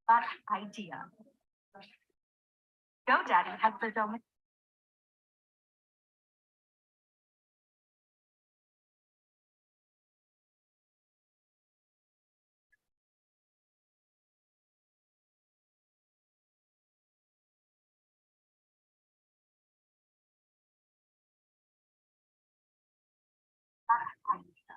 That idea. GoDaddy has the domain. That idea.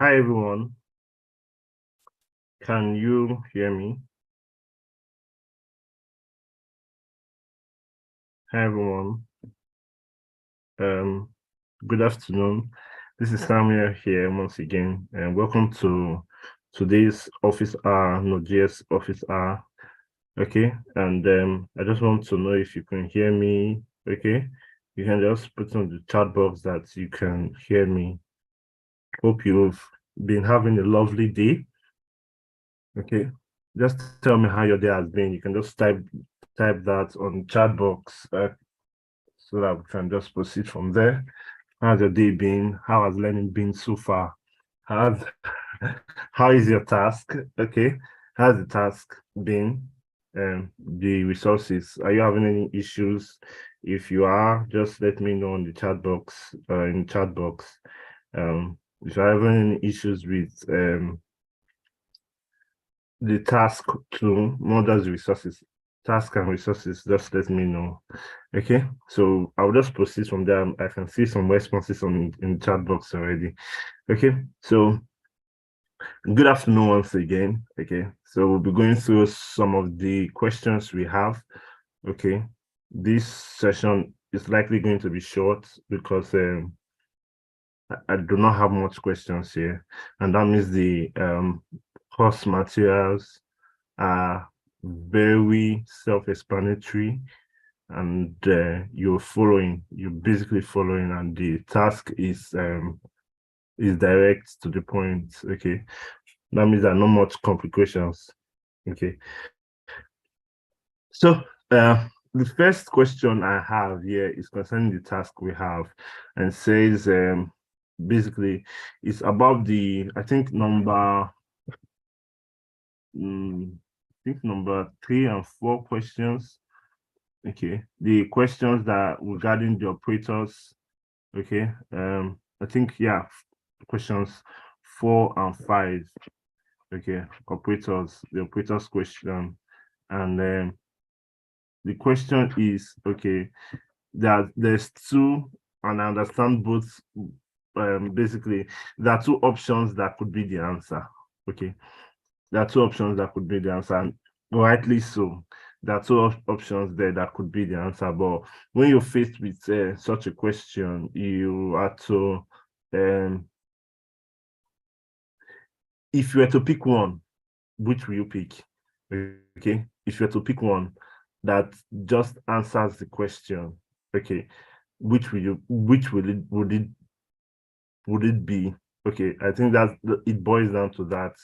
Hi everyone, can you hear me? Hi everyone, um, good afternoon. This is Samuel here once again, and welcome to today's office hour, NodeJs office hour. Okay, and I just want to know if you can hear me. Okay, you can just put on the chat box that you can hear me. Hope you've been having a lovely day. Okay, just tell me how your day has been. You can just type that on chat box so that we can just proceed from there. How's your day been? How has learning been so far? How's how is your task? Okay, how's the task been? The resources. Are you having any issues? If you are, just let me know in the chat box. In the chat box. If you're having any issues with the task to models resources, task and resources, just let me know. Okay, so I'll just proceed from there. I can see some responses in the chat box already. Okay, so good afternoon once again. Okay, so we'll be going through some of the questions we have. Okay, this session is likely going to be short because I do not have much questions here, and that means the course materials are very self-explanatory, and you're basically following, and the task is direct to the point. Okay, that means there are not much complications. Okay, so the first question I have here is concerning the task we have, and says basically it's about the I think number 3 and 4 questions. Okay, the questions that regarding the operators. Okay, I think yeah, questions 4 and 5. Okay, operators, the operators question, and the question is okay. There's two, and I understand both. Basically, there are two options that could be the answer. Okay, there are two options that could be the answer, and rightly so. There are two options there that could be the answer. But when you're faced with such a question, you have to, if you were to pick one, which will you pick? Okay, if you were to pick one that just answers the question, okay, which would it be? Okay, I think that it boils down to that.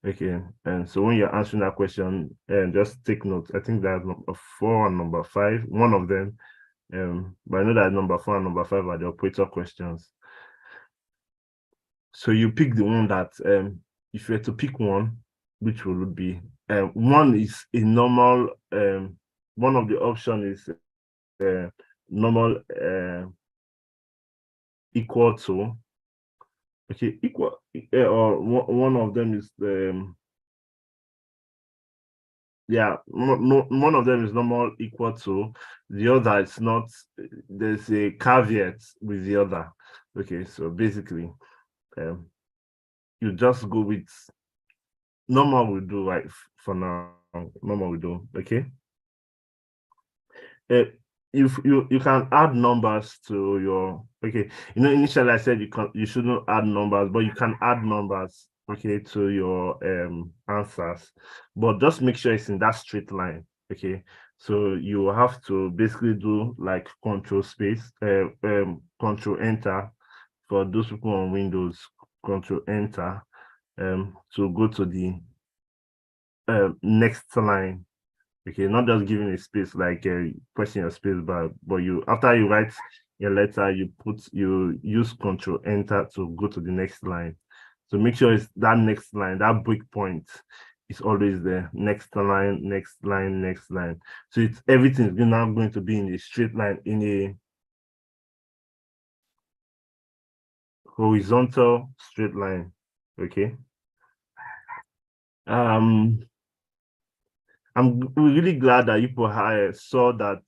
Okay, and so when you're answering that question, and just take note. I think that number 4 and number 5, one of them. But I know that number 4 and number 5 are the operator questions. So you pick the one that if you were to pick one, which will it be? One is a normal. One of the options is normal equal to. Okay, equal, or one of them is yeah, one of them is normal equal to, the other is not. There's a caveat with the other. Okay, so basically you just go with normal will do, right? For now, normal will do. Okay, if you can add numbers to your, okay, initially I said you shouldn't add numbers, but you can add numbers, okay, to your answers, but just make sure it's in that straight line. Okay, so you have to basically do like control space, control enter. For those people on Windows, control enter to go to the next line. Okay, not just giving a space, like pressing your space bar, but you, after you write your letter, you use control enter to go to the next line. So make sure it's that next line, that break point is always there. Next line, next line, next line. So it's everything is now going to be in a straight line, in a horizontal straight line. Okay. I'm really glad that you people saw that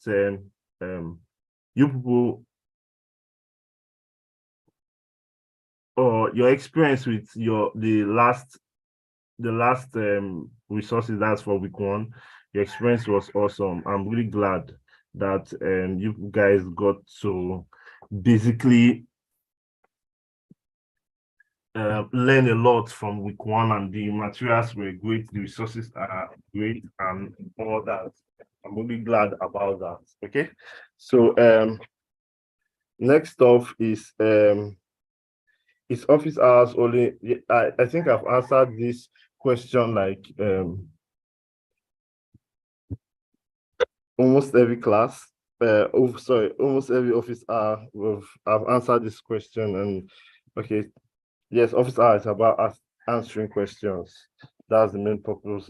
you people or your experience with the last resources. That's for week 1. Your experience was awesome. I'm really glad that you guys got to basically learn a lot from week 1, and the materials were great, the resources are great, and all that. I'm really glad about that. Okay, so next off is office hours only. I think I've answered this question like almost every class. Almost every office hour. I've answered this question, and okay, yes, office hours is about us answering questions. That's the main purpose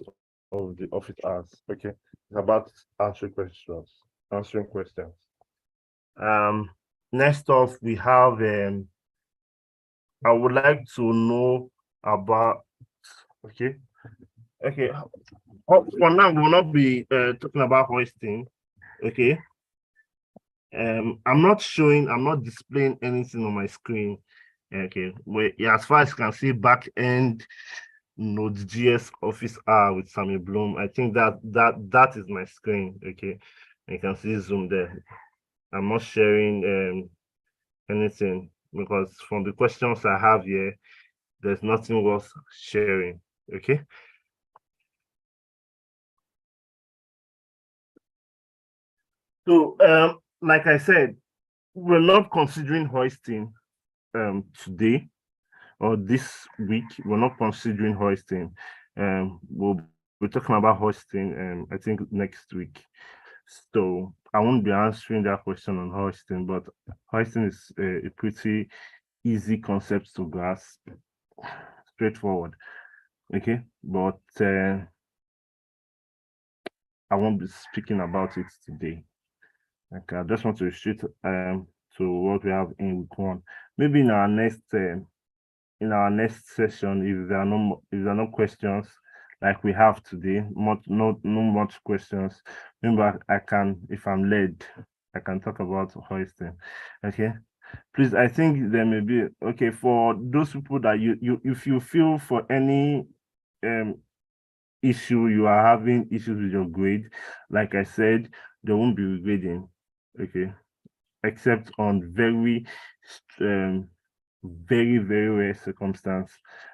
of the office hours. Okay, it's about answering questions. Answering questions. Next off, we have I would like to know about. Okay, okay. For now, we will not be talking about hoisting. Okay. I'm not displaying anything on my screen. Okay, well, yeah, as far as you can see, back end NodeJs office R with SammyBloom. I think that is my screen. Okay, you can see Zoom there. I'm not sharing anything because from the questions I have here, there's nothing worth sharing. Okay. So like I said, we're not considering hoisting today or this week. We're not considering hoisting. We're talking about hoisting I think next week. So I won't be answering that question on hoisting, but hoisting is a pretty easy concept to grasp, straightforward. Okay, but I won't be speaking about it today. Okay, I just want to restrict to what we have in week 1. Maybe in our next session, if there are no questions like we have today, no much questions, remember I can, if I'm led, I can talk about hoisting. Okay, please, I think there may be, okay, for those people that if you feel for any issue, you are having issues with your grade, like I said, there won't be regrading. Okay, except on very very rare circumstance,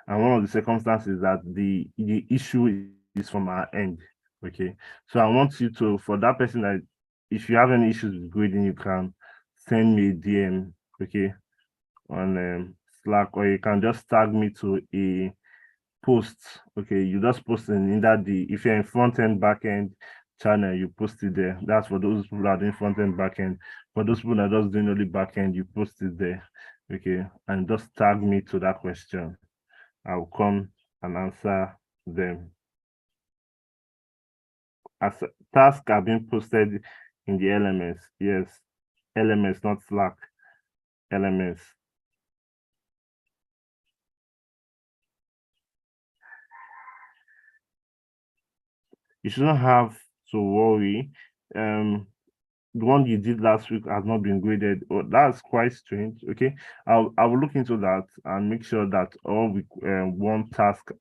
and one of the circumstances that the issue is from our end. Okay, so I want you to, for that person, that if you have any issues with grading, you can send me a DM, okay, on Slack, or you can just tag me to a post. Okay, you just post in that if you're in front end back end channel, you post it there. That's for those people that are doing front end back end. For those people that are just doing only back end, you post it there. Okay, and just tag me to that question. I will come and answer them. As tasks are being posted in the LMS. Yes, LMS, not Slack. LMS. You shouldn't have to worry. The one you did last week has not been graded. Oh, that's quite strange. Okay, I will look into that and make sure that all week 1 task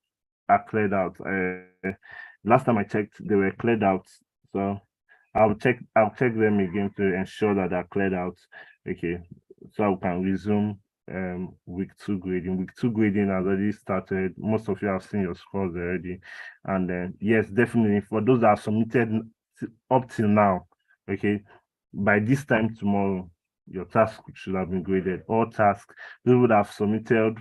are cleared out. Last time I checked, they were cleared out. So I'll check them again to ensure that they're cleared out. Okay, so we can resume week 2 grading. Week 2 grading has already started. Most of you have seen your scores already. And then yes, definitely for those that have submitted up till now, okay, by this time tomorrow, your task should have been graded. All tasks they would have submitted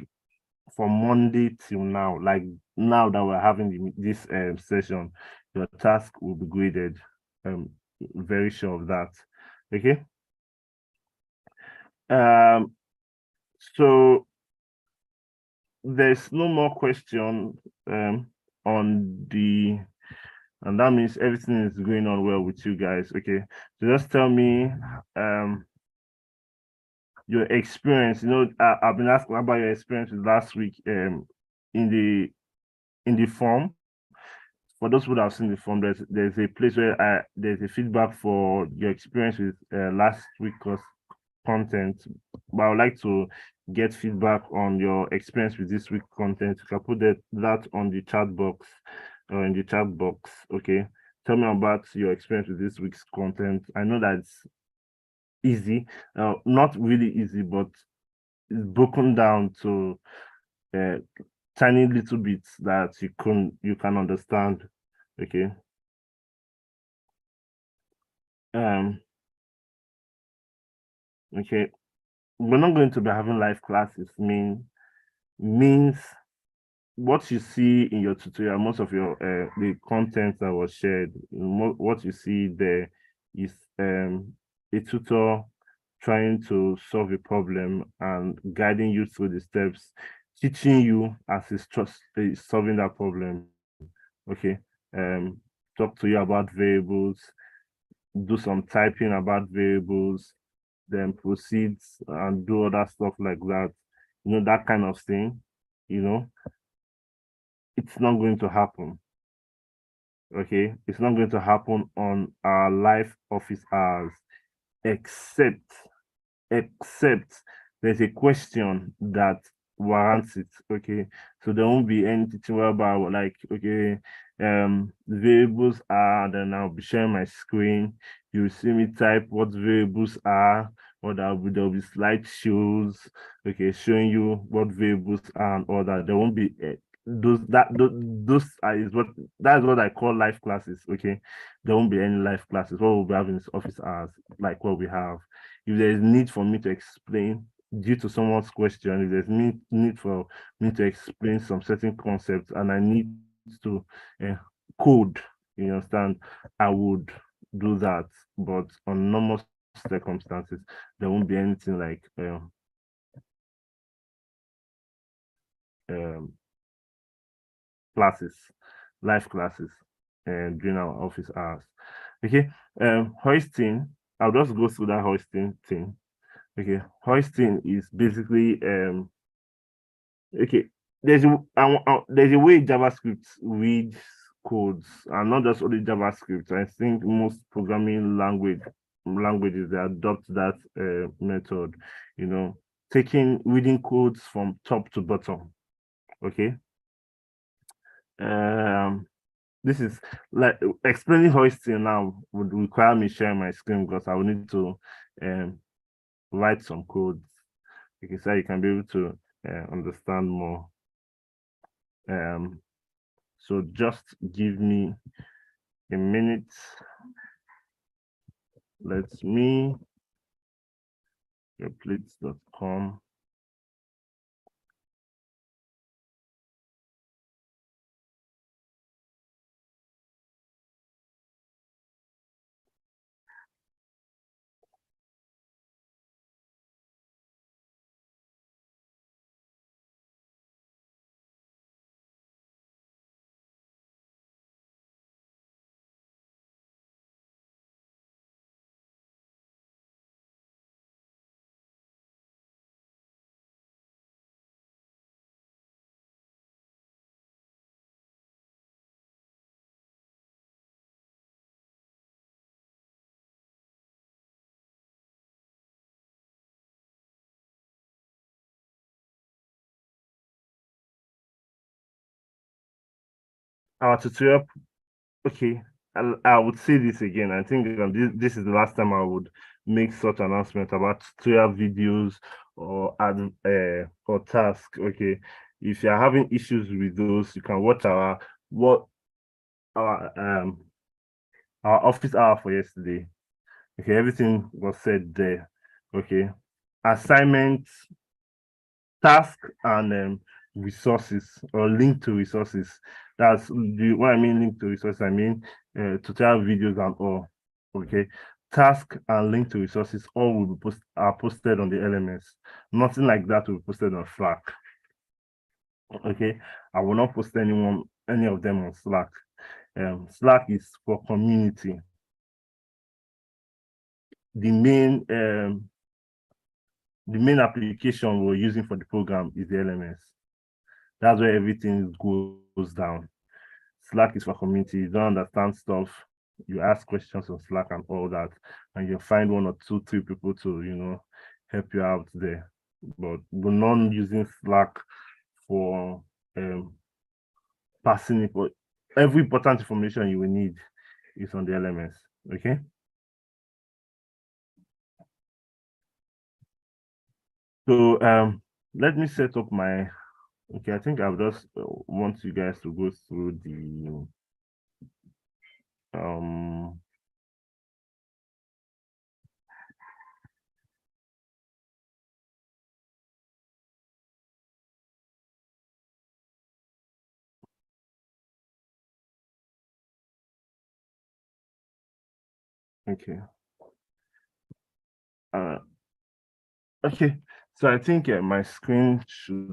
from Monday till now, like now that we're having this session, your task will be graded. Very sure of that. Okay. So there's no more question on the, and that means everything is going on well with you guys. Okay, so just tell me your experience. I've been asking about your experience with last week in the form. For those who have seen the form, there's a place where there's a feedback for your experience with last week's content. but I would like to get feedback on your experience with this week's content. You can put that on the chat box or in the chat box. Okay. Tell me about your experience with this week's content. I know that it's easy, not really easy, but it's broken down to uh, tiny little bits that you can understand. Okay. Um. Okay. We're not going to be having live classes. Means what you see in your tutorial, most of your the content that was shared, what you see there is a tutor trying to solve a problem and guiding you through the steps, teaching you as he's solving that problem. Okay. Talk to you about variables, do some typing about variables, then proceeds and do other stuff like that. That kind of thing, it's not going to happen. Okay, it's not going to happen on our live office hours, except except there's a question that warrants it. Okay, so there won't be any teaching whereby like, okay, the variables are, then I'll be sharing my screen. You'll see me type what variables are, or there'll be slideshows, okay, showing you what variables are and all that. There won't be those are is what that's what I call live classes. Okay, there won't be any live classes. What we'll be having is office hours, like what we have. If there is need for me to explain due to someone's question, if there's need for me to explain some certain concepts and I need to code, you understand, I would do that. But on normal circumstances, there won't be anything like um, classes, live classes, and during our office hours. Okay, hoisting. I'll just go through that hoisting thing. Okay, hoisting is basically okay. There's a way JavaScript reads codes, and not just only JavaScript. I think most programming languages they adopt that method. Taking reading codes from top to bottom. Okay. Um, this is like explaining hoisting now would require me sharing my screen because I will need to um write some codes. Okay, so you can be able to understand more. So just give me a minute. Let me replace.com. Our tutorial, okay, I would say this again. I think this is the last time I would make such announcement about tutorial videos or task. Okay, if you're having issues with those, you can watch our our office hour for yesterday. Okay, everything was said there. Okay, assignments, task, and resources or link to resources. That's what I mean. Link to resources. I mean tutorial videos and all. Okay, task and link to resources all will be are posted on the LMS. Nothing like that will be posted on Slack. Okay, I will not post any of them on Slack. Slack is for community. The main application we're using for the program is the LMS. That's where everything goes down. Slack is for community. You don't understand stuff, you ask questions on Slack and all that, and you'll find one or two, three people to, help you out there. But we're not using Slack for passing it. But every important information you will need is on the LMS. Okay. So let me set up my. Okay, I think I'll just want you guys to go through the um. Okay. Uh, okay. So I think my screen should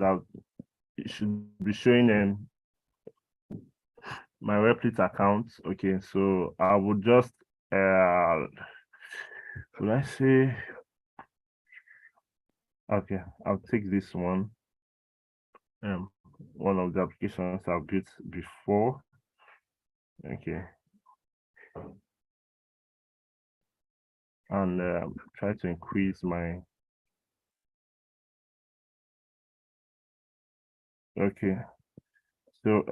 be showing my Replit account. Okay, so I would just would I say okay, I'll take this one. One of the applications I've built before. Okay. And try to increase my okay. So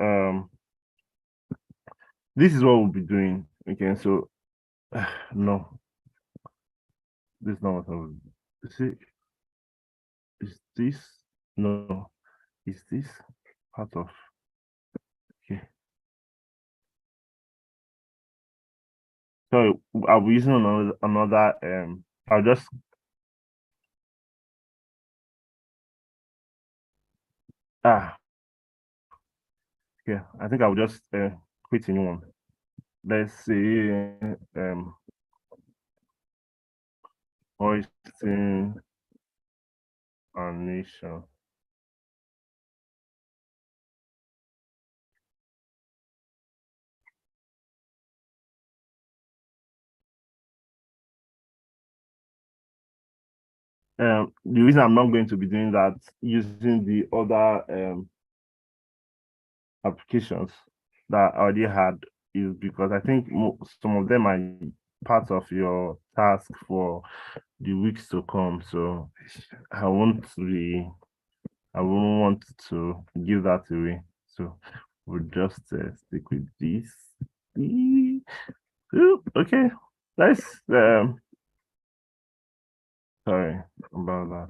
this is what we'll be doing. Okay, so no, this is not what I was see. Is this no? Is this part of okay? So I'll be using another I'll just ah okay. I think I'll just create a new one. Let's say hoisting a nation. The reason I'm not going to be doing that using the other applications that I already had is because I think some of them are part of your task for the weeks to come. So I won't be, I won't want to give that away. So we'll just stick with this. Okay, let's sorry about that.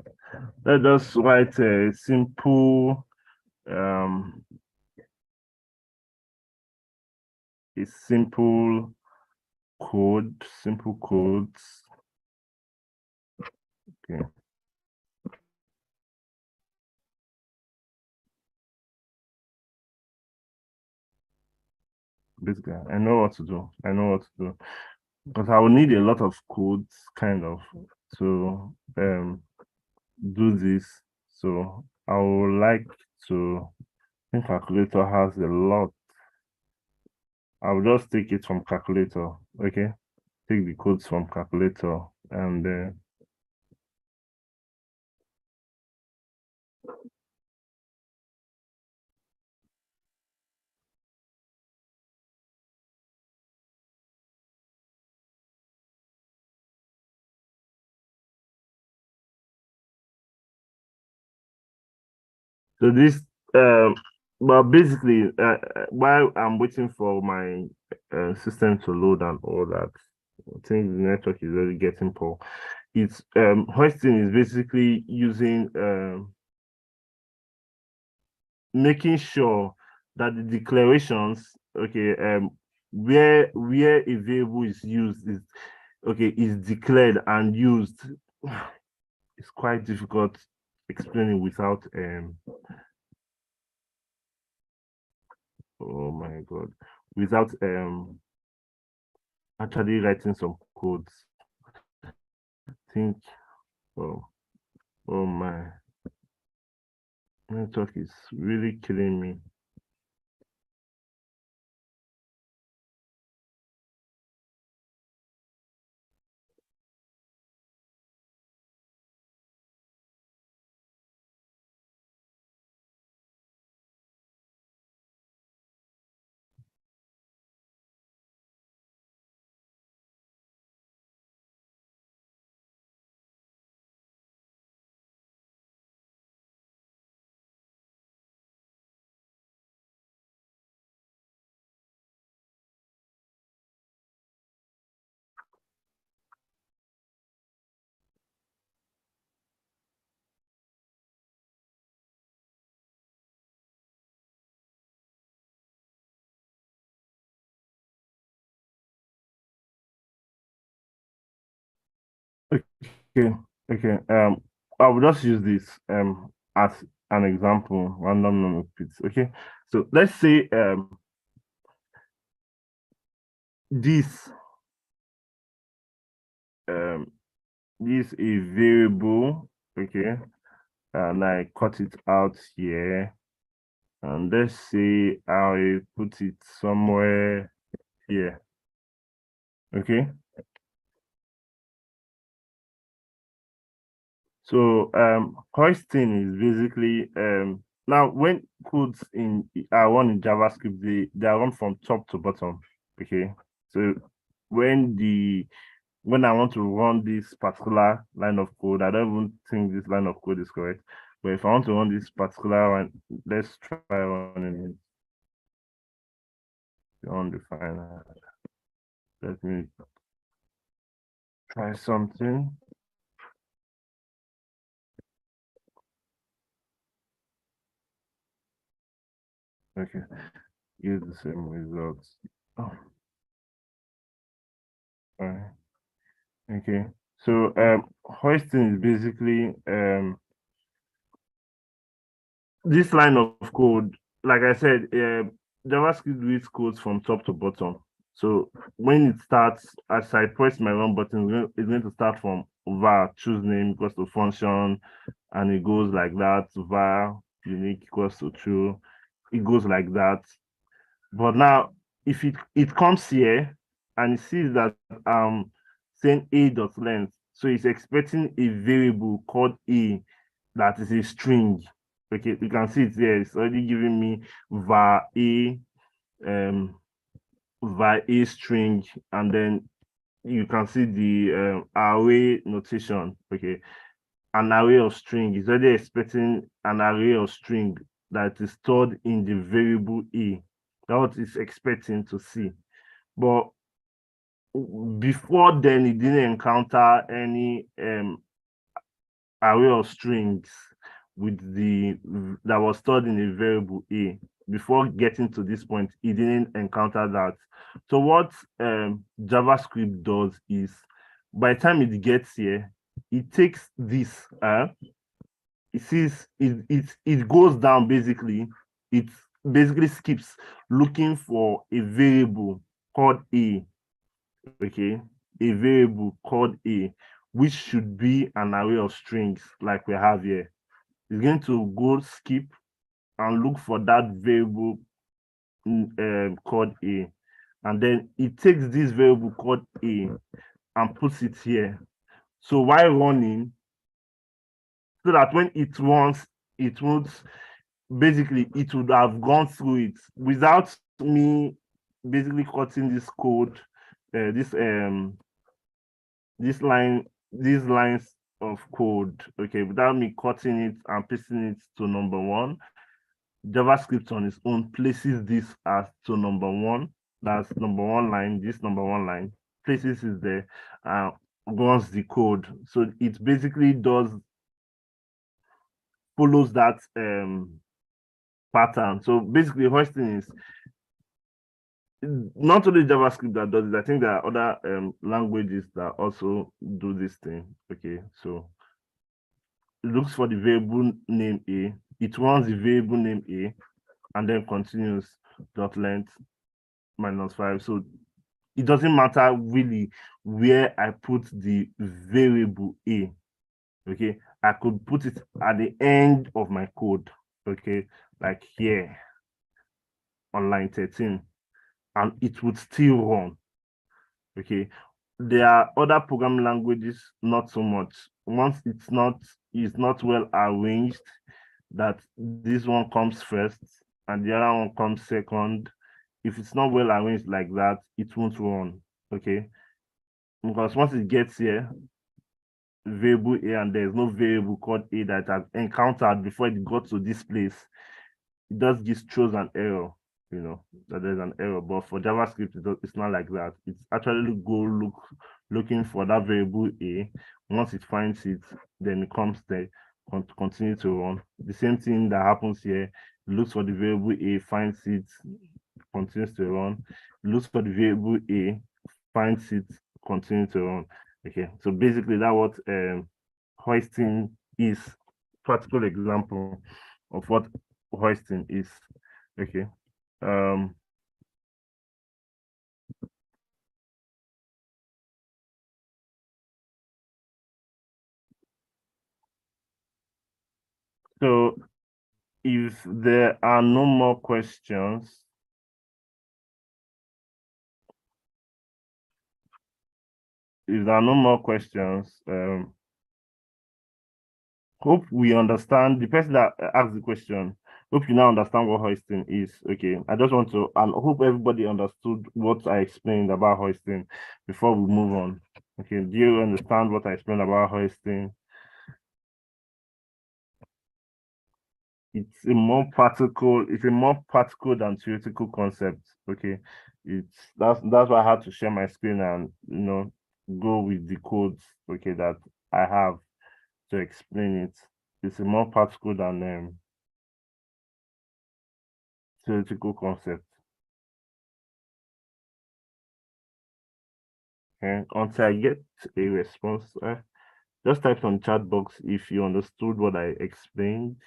Let's just write a simple um a simple codes. Okay. Basically, I know what to do. I know what to do. Because I will need a lot of codes kind of to do this. So I would like to I think calculator has a lot. I'll just take it from calculator. Okay. Take the codes from calculator and so this but basically while I'm waiting for my system to load and all that, I think the network is really getting poor. It's hoisting is basically using making sure that the declarations okay where a variable is used is okay is declared and used. It's quite difficult explaining without oh my god, without actually writing some codes. I think oh oh my network is really killing me. Okay. I will just use this as an example, random number bits. Okay. So let's say this um this a variable, okay, and I cut it out here, and let's say I put it somewhere here. Okay. So hoisting is basically now when codes in are run in JavaScript, they are run from top to bottom. Okay. So when when I want to run this particular line of code, I don't even think this line of code is correct. But if I want to run this particular one, let's try running it undefined. Let me try something. Okay, use the same results. Oh, all right. Okay. So hoisting is basically this line of code. Like I said, JavaScript reads codes from top to bottom. So when it starts, as I press my run button, it's going to start from var choose name equals to function, and it goes like that. Var unique equals to true. It goes like that. But now, if it comes here and it sees that saying a dot length, so it's expecting a variable called a that is a string. Okay, you can see it here. It's already giving me var a um var a string, and then you can see the array notation. Okay, an array of string is already expecting an array of string that is stored in the variable a. That's what it's expecting to see. But before then, it didn't encounter any array of strings with the that was stored in a variable a. Before getting to this point, it didn't encounter that. So what JavaScript does is, by the time it gets here, it takes this it sees it goes down. Basically it basically skips looking for a variable called a. Okay, a variable called a, which should be an array of strings like we have here. It's going to go skip and look for that variable called a, and then it takes this variable called a and puts it here. So while running, so that when it runs, it won't basically it would have gone through it without me basically cutting this code, this line, these lines of code, okay, without me cutting it and pasting it to number one. JavaScript on its own places this as to number one. That's number one line, this number one line, places is there, runs the code. So it basically follows that pattern. So basically, hoisting is not only JavaScript that does it. I think there are other languages that also do this thing. Okay, so it looks for the variable name a, it runs the variable name a, and then continues dot length -5. So it doesn't matter really where I put the variable a. Okay, I could put it at the end of my code. Okay, like here on line 13, and it would still run. Okay, there are other programming languages, not so much. Once it's not well arranged, that this one comes first and the other one comes second. If it's not well arranged like that, it won't run. Okay, because once it gets here, variable a, and there's no variable called a that I've encountered before it got to this place, it does just throws an error, that there's an error. But for JavaScript, it's not like that. It's actually looking for that variable a. Once it finds it, then it comes there, continue to run. The same thing that happens here. It looks for the variable a, finds it, continues to run. It looks for the variable a, finds it, continue to run. Okay, so basically that what hoisting is. Practical example of what hoisting is. Okay. Um, so if there are no more questions, hope we understand the person that asked the question. Hope you now understand what hoisting is. Okay, I just want to, and hope everybody understood what I explained about hoisting before we move on. Okay, do you understand what I explained about hoisting? It's a more practical than theoretical concept. Okay, that's why I had to share my screen and go with the codes, okay, that I have to explain it. It's a more practical than theoretical concept. And until I get a response, just type on chat box if you understood what I explained.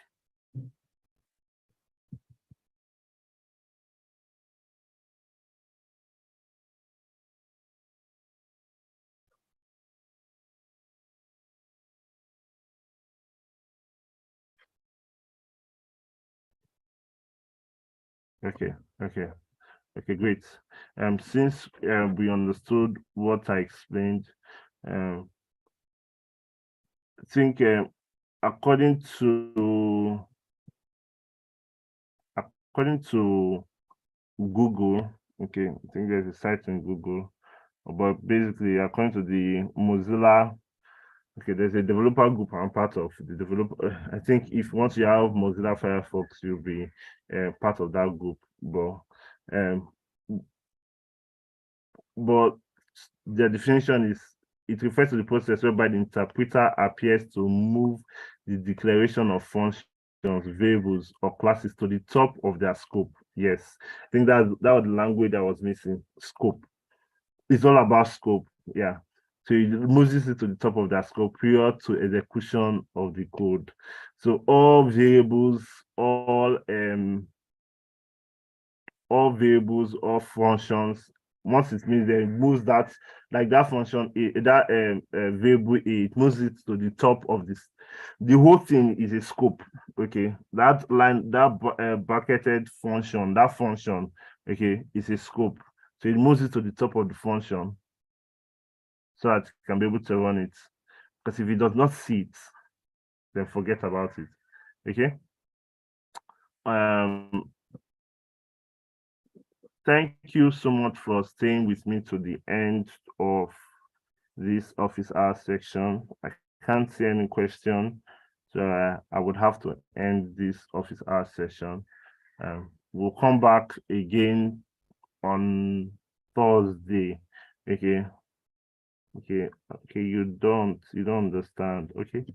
Okay, okay, okay, great. Since we understood what I explained, um, I think according to according to Google, okay, I think there's a site in Google, but basically according to the Mozilla, okay, there's a developer group I'm part of. The developer, I think if once you have Mozilla Firefox, you'll be part of that group. Um, but the definition is it refers to the process whereby the interpreter appears to move the declaration of functions, variables, or classes to the top of their scope. Yes, I think that was the language that was missing. Scope. It's all about scope. Yeah. So it moves it to the top of that scope prior to execution of the code. So all variables, all functions, once it means that it moves that, like that function, that variable A, it moves it to the top of this. The whole thing is a scope, okay? That line, that bracketed function, that function, okay, is a scope. So it moves it to the top of the function so that it can be able to run it. Because if it does not see it, then forget about it, okay? Um, Thank you so much for staying with me to the end of this office hour section. I can't see any question, so I would have to end this office hour session. We'll come back again on Thursday. Okay, okay. You don't understand. Okay.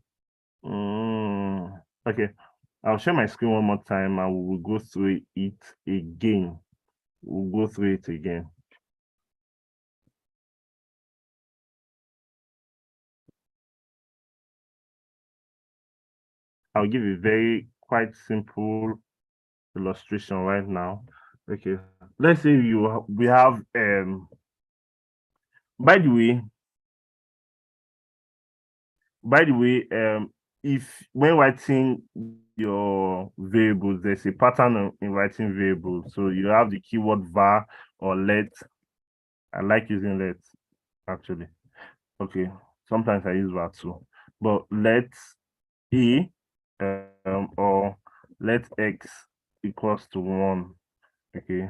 Okay. I'll share my screen one more time and we will go through it again. We'll go through it again. I'll give a very quite simple illustration right now. Okay, let's say we have by the way, if when writing your variables, there's a pattern in writing variables. So you have the keyword var or let. I like using let actually. Okay, sometimes I use var too, but let e or let x equals to 1. Okay,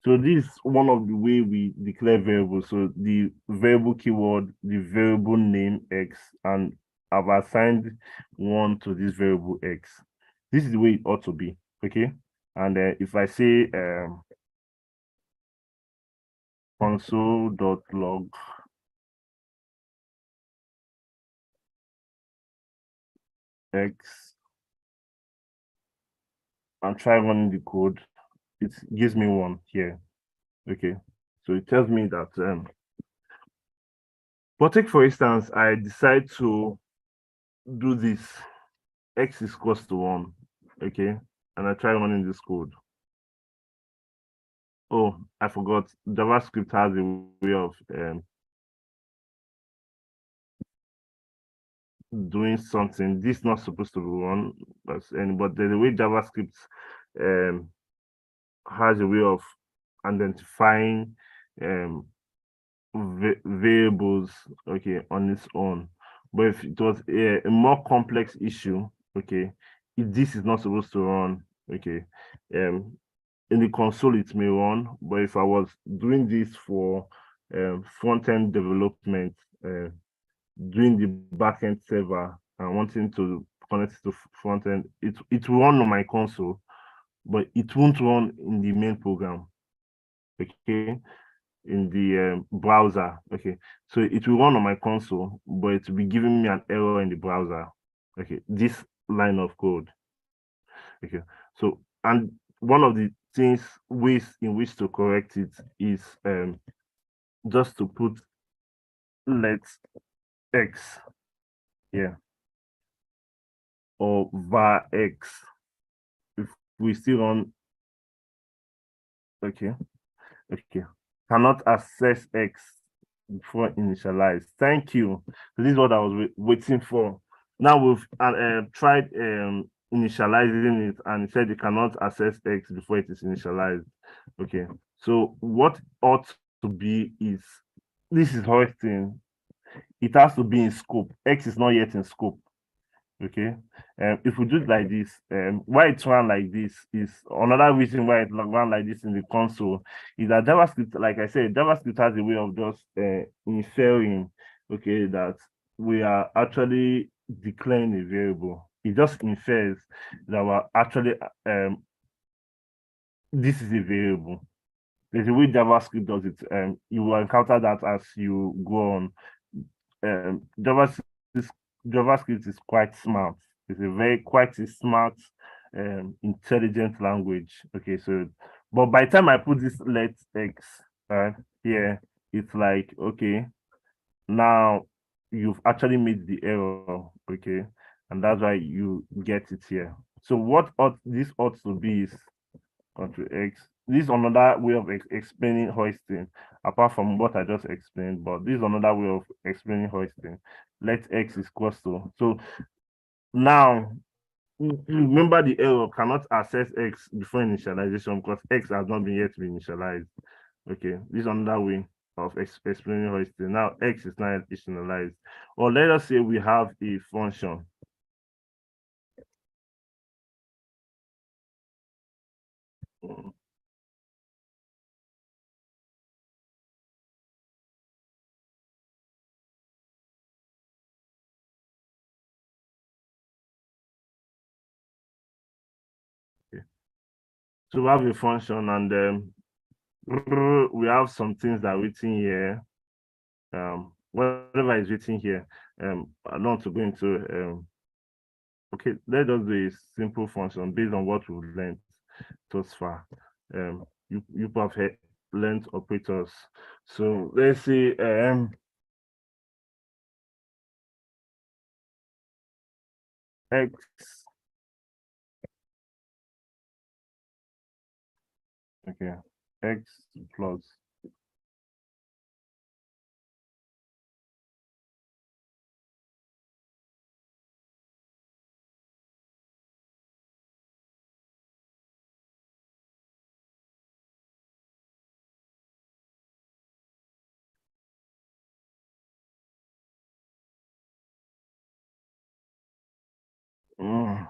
so this is one of the way we declare variables. So the variable keyword, the variable name x, and I've assigned 1 to this variable x. This is the way it ought to be, okay? And if I say console.log x and try running the code, it gives me 1 here, okay? So it tells me that, but take for instance, I decide to do this, x is equals to 1, okay, and I try running this code. Oh, I forgot, JavaScript has a way of doing something. This is not supposed to be run, but there's a way JavaScript um, has a way of identifying variables, okay, on its own. But if it was a more complex issue, okay, if this is not supposed to run, okay, in the console it may run, but if I was doing this for front-end development, doing the backend server and wanting to connect it to front-end, it will run on my console, but it won't run in the main program, okay, in the browser, okay. So it will run on my console, but it will be giving me an error in the browser, okay, this line of code, okay. So, and one of the ways in which to correct it is just to put let x, yeah, or var x. If we still run, okay, okay, cannot access x before initialize. Thank you. So this is what I was waiting for. Now we've tried initializing it, and it said it cannot access x before it is initialized. Okay, so what ought to be is, this is hoisting. It has to be in scope. X is not yet in scope. Okay, if we do it like this, why it's run like this is another reason why it run like this in the console is that JavaScript, like I said, JavaScript has a way of just inferring, okay, that we are actually declaring a variable. It just infers that we're actually this is a variable. There's a way JavaScript does it. You will encounter that as you go on. JavaScript is quite smart. It's quite a smart, intelligent language. Okay, so but by the time I put this let x here, it's like, okay, now you've actually made the error, okay, and that's why you get it here. So what this ought to be is Control X. This is another way of explaining hoisting, apart from what I just explained, but this is another way of explaining hoisting. Let X is equals to. So now, remember the error cannot access X before initialization because X has not been yet been initialized. Okay, this is another way of explaining hoisting. Now, X is not initialized. Or let us say we have a function. Okay. So we have a function, and we have some things that are written here. Whatever is written here, I don't want to go into okay, let us do a simple function based on what we've learned thus far. You have learned operators. So let's say x, okay, x plus mm,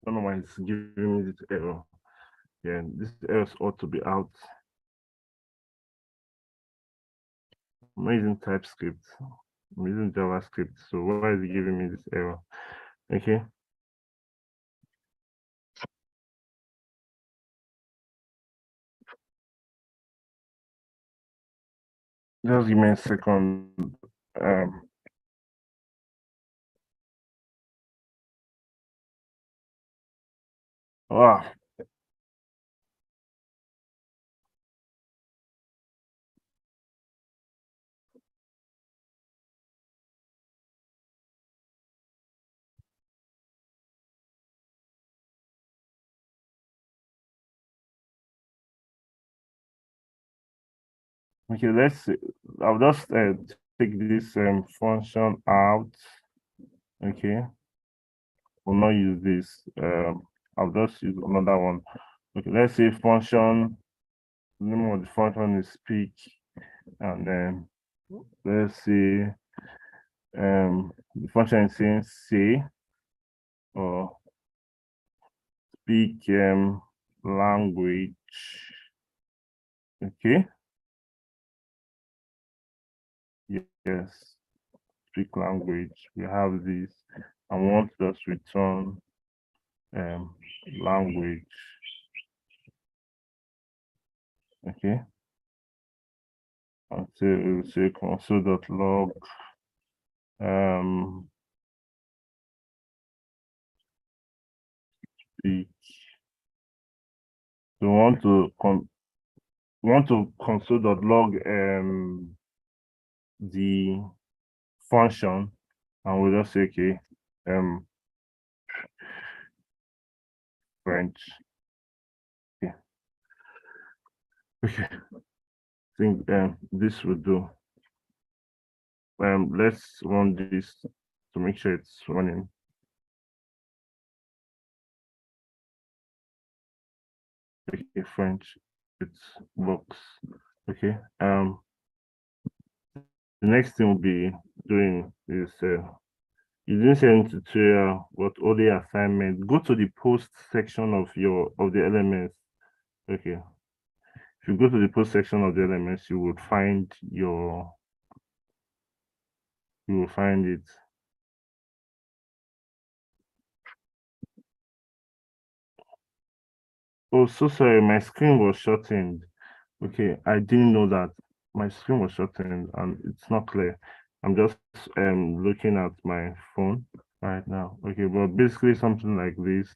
I don't know why it's giving me this error. Yeah, this error ought to be out. I'm not using TypeScript. I'm using JavaScript. So why is it giving me this error? Okay. Just give me a second. Wow. Okay, let's see. I'll just take this function out. Okay, we'll not use this. I'll just use another one. Okay, let's say function. The name of the function is speak, and then let's see. The function is saying say or speak language. Okay. Yes. Speak language. We have this. I want to just return language. Okay. Until say console.log speak. So want to console.log the function, and we'll just say okay French. Okay. Okay. I think this will do. Let's run this to make sure it's running. Okay, French, it works. Okay. The next thing we'll be doing is you didn't say any tutorial, but only assignment. Go to the post section of the elements. Okay. If you go to the post section of the elements, you will find it. Oh, so sorry, my screen was shortened. Okay, I didn't know that my screen was shortened and it's not clear. I'm just looking at my phone right now. Okay, but basically something like this.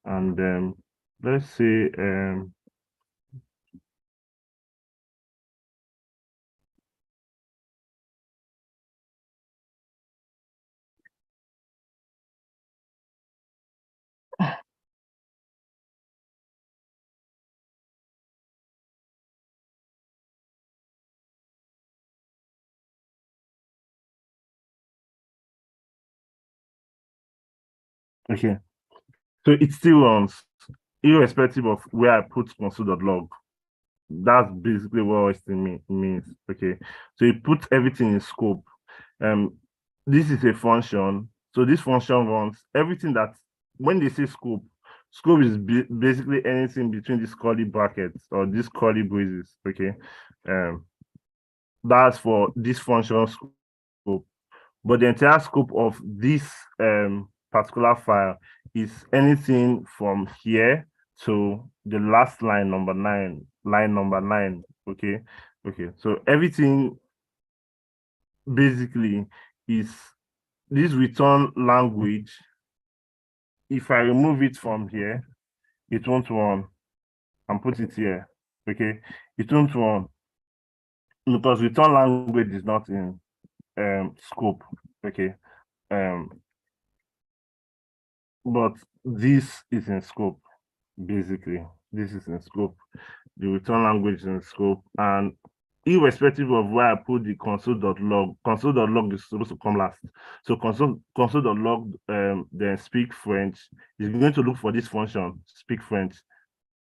And let's say okay, so it still runs irrespective of where I put console.log. That's basically what Hoisting means. Okay, so you put everything in scope. This is a function, so this function runs everything that when they say scope, scope is basically anything between these curly brackets or these curly braces. Okay, that's for this function scope, but the entire scope of this particular file is anything from here to the last line number 9. Okay. So everything basically is this return language. If I remove it from here, it won't run and put it here. Okay, it won't run because return language is not in scope. Okay, but this is in scope. Basically, this is in scope. The return language is in scope, and irrespective of where I put the console.log is supposed to come last. So console.log then speak French is going to look for this function, speak French.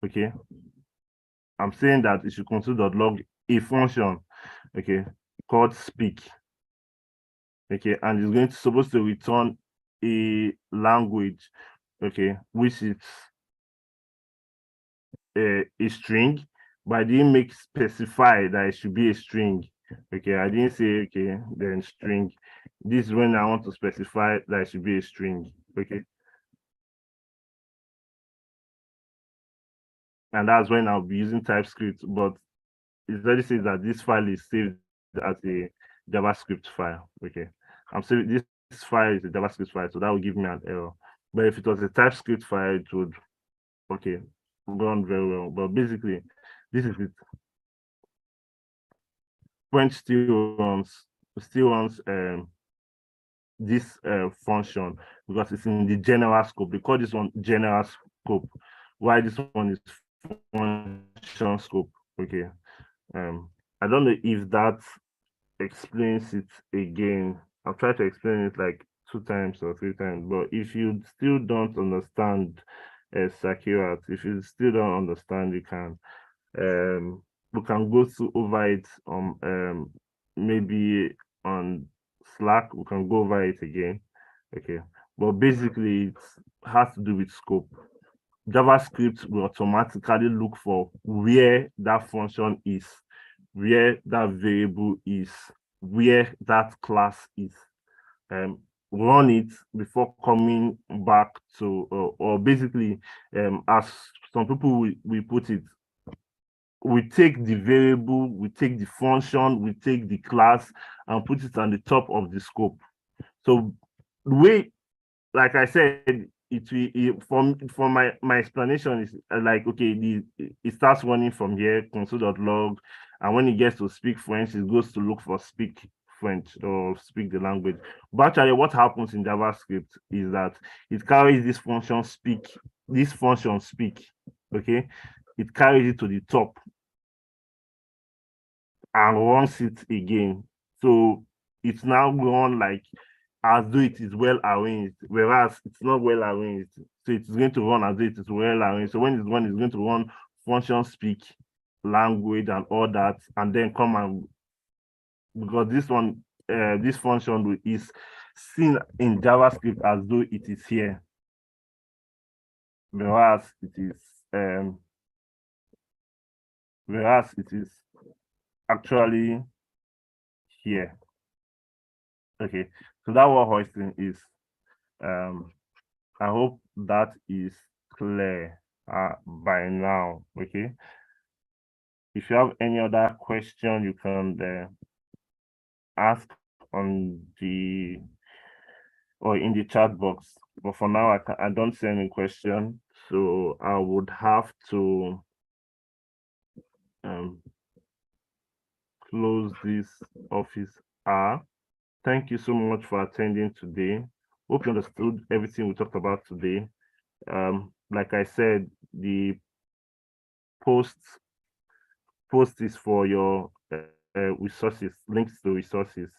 Okay. I'm saying that it should console.log a function, okay, called speak. Okay, and it's going to supposed to return a language, okay, which is a string, but I didn't make specify that it should be a string. Okay, I didn't say okay, then string. This is when I want to specify that it should be a string. Okay. And that's when I'll be using TypeScript, but it already says that this file is saved as a JavaScript file. Okay. I'm saying this file is a JavaScript file, so that will give me an error. But if it was a TypeScript file, it would okay run very well. But basically, this is it. French still runs this function because it's in the general scope. They call this one general scope. Why this one is function scope? Okay. I don't know if that explains it again. I've tried to explain it like 2 times or 3 times, but if you still don't understand Sakirat, if you still don't understand, you can we can go through over it maybe on Slack, we can go over it again. Okay. But basically it has to do with scope. JavaScript will automatically look for where that function is, where that variable is, where that class is, run it before coming back to, or basically, as some people will put it, we take the variable, we take the function, we take the class and put it on the top of the scope. So the way, like I said, from my explanation is like, okay, it starts running from here, console.log, and when it gets to speak French, it goes to look for speak French or speak the language. But actually, what happens in JavaScript is that it carries this function speak, okay, it carries it to the top and runs it again. So it's now run like as though it is well arranged, whereas it's not well arranged. So it's going to run as though it is well arranged. So when it's run, it's going to run function speak, language, and all that, and then come and because this function is seen in JavaScript as though it is here, whereas it is um, actually here. Okay, so that's what hoisting is. I hope that is clear by now. Okay. If you have any other question, you can ask on the or in the chat box. But for now, I don't see any question, so I would have to close this office hour. Thank you so much for attending today. Hope you understood everything we talked about today. Like I said, the post is for your resources, links to resources.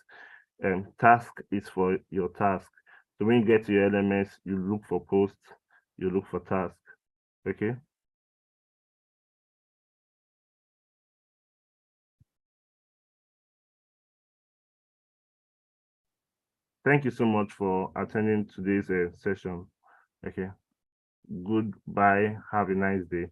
Task is for your task. So when you get to your LMS, you look for posts, you look for task. Okay. Thank you so much for attending today's session. Okay. Goodbye. Have a nice day.